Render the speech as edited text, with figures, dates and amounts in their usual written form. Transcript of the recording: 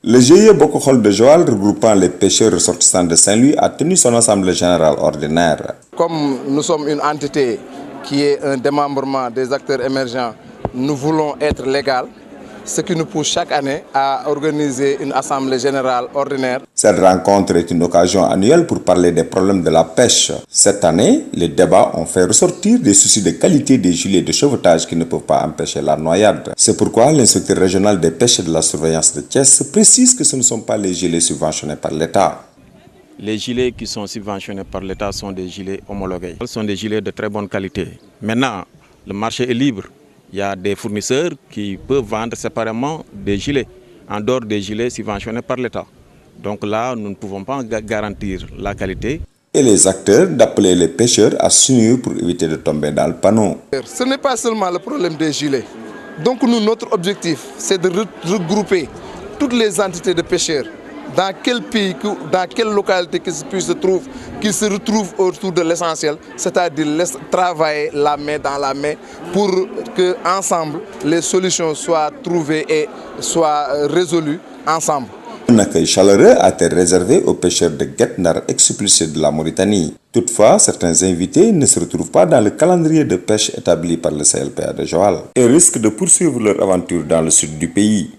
Le GIE Bokokhol de Joal, regroupant les pêcheurs ressortissants de Saint-Louis, a tenu son assemblée générale ordinaire. Comme nous sommes une entité qui est un démembrement des acteurs émergents, nous voulons être légal, ce qui nous pousse chaque année à organiser une assemblée générale ordinaire. Cette rencontre est une occasion annuelle pour parler des problèmes de la pêche. Cette année, les débats ont fait ressortir des soucis de qualité des gilets de sauvetage qui ne peuvent pas empêcher la noyade. C'est pourquoi l'inspecteur régional des pêches et de la surveillance de Thiès précise que ce ne sont pas les gilets subventionnés par l'État. Les gilets qui sont subventionnés par l'État sont des gilets homologués. Ce sont des gilets de très bonne qualité. Maintenant, le marché est libre. Il y a des fournisseurs qui peuvent vendre séparément des gilets, en dehors des gilets subventionnés par l'État. Donc là, nous ne pouvons pas garantir la qualité. Et les acteurs d'appeler les pêcheurs à s'unir pour éviter de tomber dans le panneau. Ce n'est pas seulement le problème des gilets. Donc nous, notre objectif, c'est de regrouper toutes les entités de pêcheurs dans quel pays, dans quelle localité qu'ils se retrouvent autour de l'essentiel, c'est-à-dire travailler la main dans la main pour que ensemble les solutions soient trouvées et soient résolues ensemble. Un accueil chaleureux a été réservé aux pêcheurs de Guet-Ndar expulsés de la Mauritanie. Toutefois, certains invités ne se retrouvent pas dans le calendrier de pêche établi par le CLPA de Joal et risquent de poursuivre leur aventure dans le sud du pays.